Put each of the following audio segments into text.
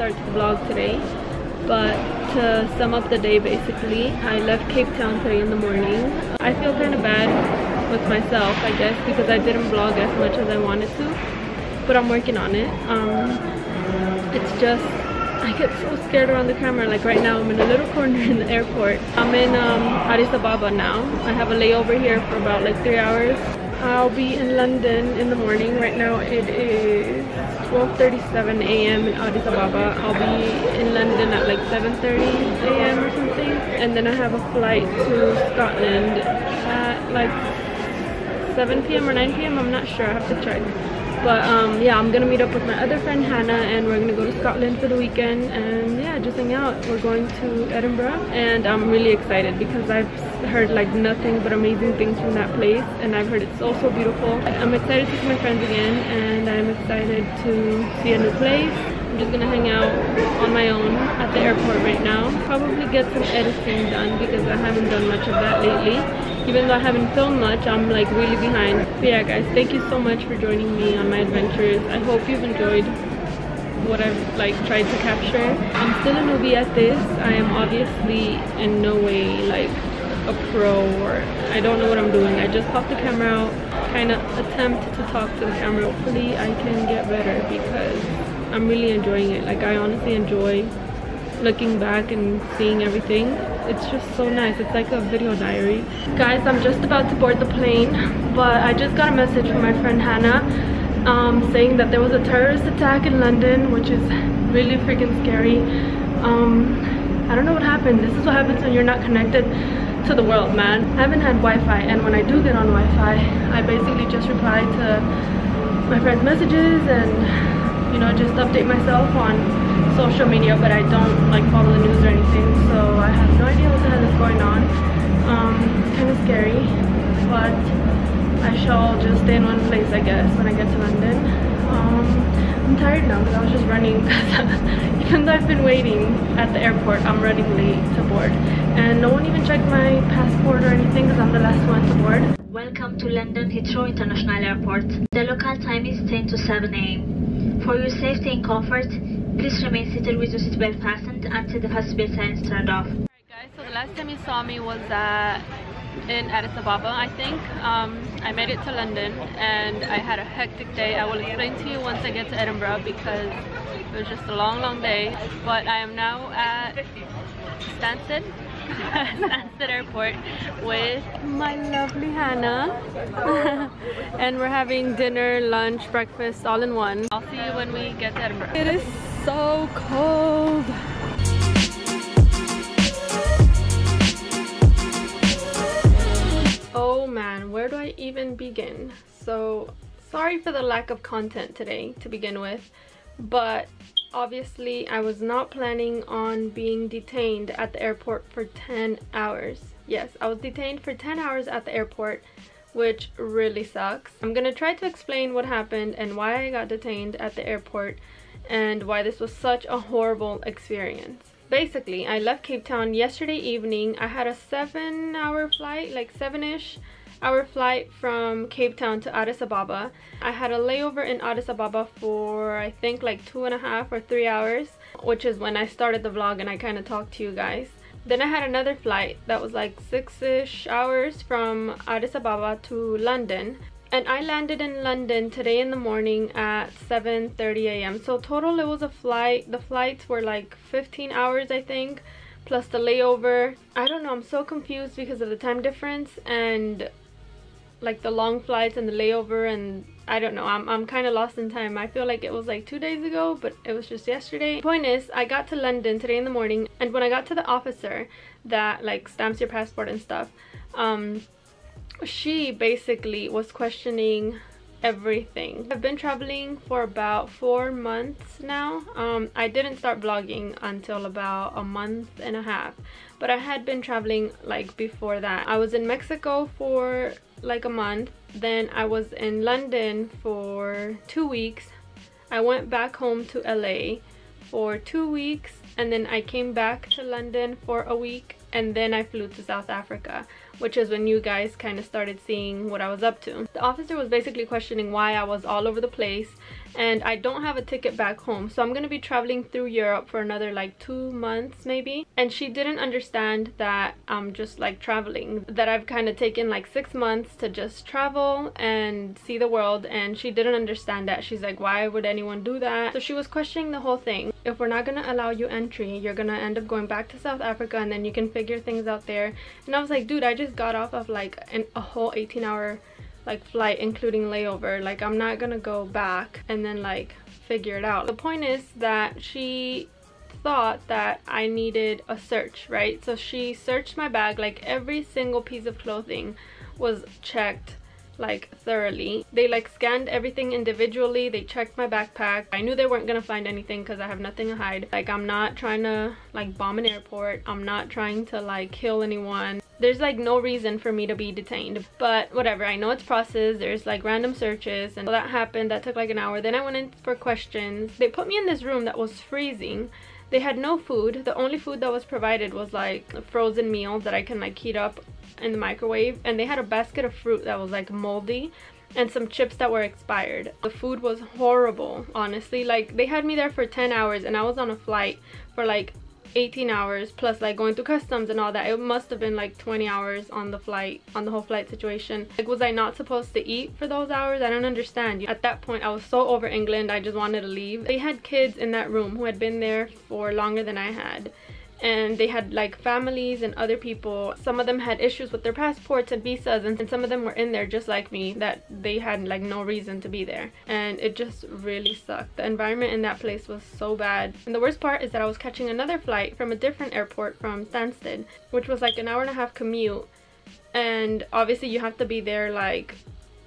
start to the vlog today. But to sum up the day, basically, I left Cape Town today in the morning. I feel kind of bad with myself, I guess, because I didn't vlog as much as I wanted to, but I'm working on it. It's just, I get so scared around the camera. Like right now, I'm in a little corner in the airport. I'm in Addis Ababa now. I have a layover here for about like 3 hours. I'll be in London in the morning. Right now it is 12:37 a.m. in Addis Ababa. I'll be in London at like 7:30 a.m. or something. And then I have a flight to Scotland at like 7 p.m. or 9 p.m. I'm not sure, I have to check. But yeah, I'm gonna meet up with my other friend Hannah, and we're gonna go to Scotland for the weekend and yeah, just hang out. We're going to Edinburgh, and I'm really excited because I've heard like nothing but amazing things from that place, and I've heard it's so beautiful. I'm excited to see my friends again, and I'm excited to see a new place. I'm just gonna hang out on my own at the airport right now. Probably get some editing done because I haven't done much of that lately. Even though I haven't filmed much, I'm like really behind. But yeah guys, thank you so much for joining me on my adventures. I hope you've enjoyed what I've like tried to capture. I'm still a newbie at this. I am obviously in no way like a pro, or I don't know what I'm doing. I just popped the camera out, kind of attempt to talk to the camera. Hopefully I can get better because I'm really enjoying it. Like I honestly enjoy looking back and seeing everything. It's just so nice. It's like a video diary. Guys, I'm just about to board the plane, but I just got a message from my friend Hannah saying that there was a terrorist attack in London, which is really freaking scary. I don't know what happened. This is what happens when you're not connected to the world, man. I haven't had Wi-Fi, and when I do get on Wi-Fi, I basically just reply to my friend's messages and, you know, just update myself on social media, but I don't like follow the news or anything, so I have no idea what the hell is going on. It's kind of scary, but I shall just stay in one place, I guess, when I get to London. I'm tired now because I was just running because even though I've been waiting at the airport, I'm running late to board, and no one even checked my passport or anything because I'm the last one to board. Welcome to London Heathrow International Airport. The local time is 10 to 7 a.m. For your safety and comfort, please remain seated with your seatbelt fastened until the seatbelt sign is turned off. Alright guys, so the last time you saw me was in Addis Ababa, I think. I made it to London and I had a hectic day. I will explain to you once I get to Edinburgh because it was just a long day. But I am now at Stansted Airport with my lovely Hannah and we're having dinner, lunch, breakfast all in one. I'll see you when we get to Edinburgh. It is so cold. Oh man, where do I even begin? So sorry for the lack of content today to begin with, but obviously I was not planning on being detained at the airport for 10 hours. Yes, I was detained for 10 hours at the airport, which really sucks. I'm gonna try to explain what happened and why I got detained at the airport and why this was such a horrible experience. Basically, I left Cape Town yesterday evening. I had a 7-hour flight, like 7-ish hour flight from Cape Town to Addis Ababa. I had a layover in Addis Ababa for I think like 2.5 or 3 hours, which is when I started the vlog and I kind of talked to you guys. Then I had another flight that was like 6-ish hours from Addis Ababa to London, and I landed in London today in the morning at 7:30 a.m. So total it was a flight. The flights were like 15 hours I think, plus the layover. I don't know, I'm so confused because of the time difference and like the long flights and the layover, and I don't know, I'm kind of lost in time. I feel like it was like 2 days ago, but it was just yesterday. The point is, I got to London today in the morning, and when I got to the officer that like stamps your passport and stuff, she basically was questioning everything. I've been traveling for about 4 months now. I didn't start vlogging until about a month and a half, but I had been traveling like before that. I was in Mexico for like a month, then I was in London for 2 weeks. I went back home to LA for 2 weeks, and then I came back to London for a week, and then I flew to South Africa, which is when you guys kind of started seeing what I was up to. The officer was basically questioning why I was all over the place, and I don't have a ticket back home, so I'm gonna be traveling through Europe for another like 2 months maybe. And she didn't understand that I'm just like traveling, that I've kind of taken like 6 months to just travel and see the world, and she didn't understand that. She's like, why would anyone do that? So she was questioning the whole thing. If we're not gonna allow you entry, you're gonna end up going back to South Africa, and then you can figure things out there. And I was like, dude, I just got off of like a whole 18-hour like flight including layover. Like, I'm not gonna go back and then like figure it out. The point is that she thought that I needed a search, right? So she searched my bag, like every single piece of clothing was checked like thoroughly. They like scanned everything individually. They checked my backpack. I knew they weren't gonna find anything because I have nothing to hide. Like, I'm not trying to like bomb an airport. I'm not trying to like kill anyone. There's like no reason for me to be detained, but whatever. I know it's processed. There's like random searches, and that happened. That took like an hour. Then I went in for questions. They put me in this room that was freezing. They had no food. The only food that was provided was like a frozen meal that I can like heat up in the microwave, and they had a basket of fruit that was like moldy and some chips that were expired. The food was horrible, honestly. Like, they had me there for 10 hours and I was on a flight for like 18 hours plus like going through customs and all that. It must have been like 20 hours on the flight, on the whole flight situation. Like, was I not supposed to eat for those hours? I don't understand. At that point I was so over England, I just wanted to leave. They had kids in that room who had been there for longer than I had, and they had like families and other people. Some of them had issues with their passports and visas, and some of them were in there just like me, that they had like no reason to be there, and it just really sucked. The environment in that place was so bad. And the worst part is that I was catching another flight from a different airport from Stansted, which was like an hour-and-a-half commute, and obviously you have to be there like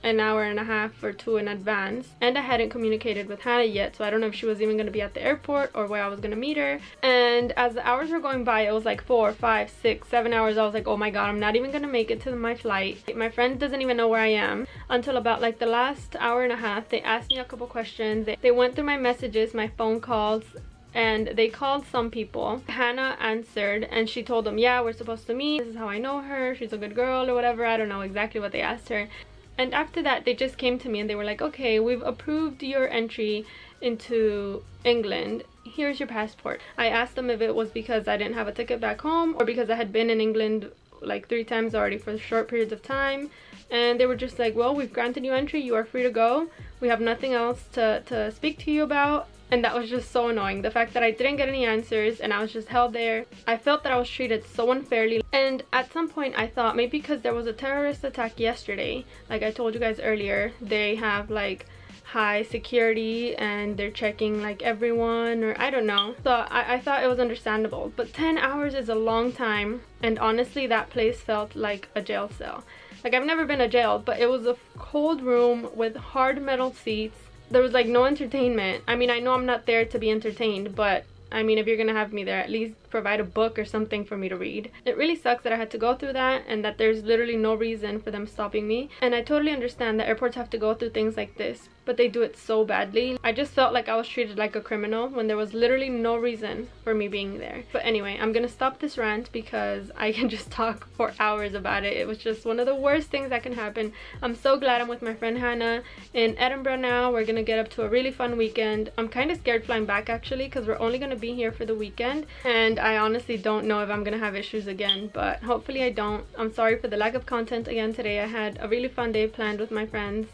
an hour and a half or 2 in advance. And I hadn't communicated with Hannah yet, so I don't know if she was even going to be at the airport or where I was going to meet her. And as the hours were going by, it was like 4, 5, 6, 7 hours. I was like, oh my god, I'm not even going to make it to my flight. My friend doesn't even know where I am. Until about like the last hour and a half, they asked me a couple questions. They went through my messages, my phone calls, and they called some people. Hannah answered and she told them, yeah, we're supposed to meet. This is how I know her. She's a good girl or whatever. I don't know exactly what they asked her. And after that, they just came to me and they were like, okay, we've approved your entry into England. Here's your passport. I asked them if it was because I didn't have a ticket back home or because I had been in England like 3 times already for short periods of time. And they were just like, well, we've granted you entry. You are free to go. We have nothing else to speak to you about. And that was just so annoying. The fact that I didn't get any answers and I was just held there. I felt that I was treated so unfairly. And at some point I thought maybe because there was a terrorist attack yesterday, like I told you guys earlier, they have like high security and they're checking like everyone, or I don't know. So I thought it was understandable. But 10 hours is a long time, and honestly that place felt like a jail cell. Like, I've never been to jail, but it was a cold room with hard metal seats. There was like no entertainment. I mean, I know I'm not there to be entertained, but I mean, if you're gonna have me there, at least provide a book or something for me to read. It really sucks that I had to go through that and that there's literally no reason for them stopping me. And I totally understand that airports have to go through things like this, but they do it so badly. I just felt like I was treated like a criminal when there was literally no reason for me being there. But anyway, I'm gonna stop this rant because I can just talk for hours about it. It was just one of the worst things that can happen. I'm so glad I'm with my friend Hannah in Edinburgh now. We're gonna get up to a really fun weekend. I'm kind of scared flying back actually, because we're only gonna be here for the weekend, and I honestly don't know if I'm gonna have issues again, but hopefully I don't. I'm sorry for the lack of content again today. I had a really fun day planned with my friends,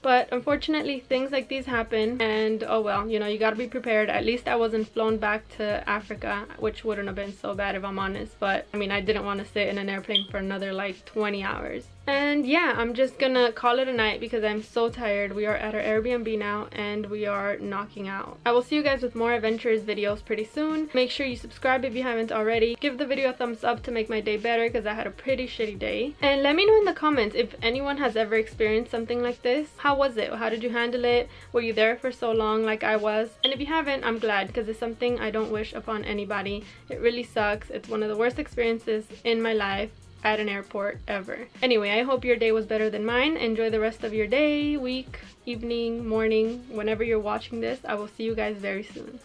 but unfortunately things like these happen, and oh well, you know, you gotta be prepared. At least I wasn't flown back to Africa, which wouldn't have been so bad if I'm honest, but I mean, I didn't want to sit in an airplane for another like 20 hours. And yeah, I'm just gonna call it a night because I'm so tired. We are at our Airbnb now and we are knocking out. I will see you guys with more adventurous videos pretty soon. Make sure you subscribe if you haven't already. Give the video a thumbs up to make my day better because I had a pretty shitty day. And let me know in the comments if anyone has ever experienced something like this. How was it? How did you handle it? Were you there for so long like I was? And if you haven't, I'm glad, because it's something I don't wish upon anybody. It really sucks. It's one of the worst experiences in my life at an airport ever. Anyway, I hope your day was better than mine. Enjoy the rest of your day, week, evening, morning, whenever you're watching this. I will see you guys very soon.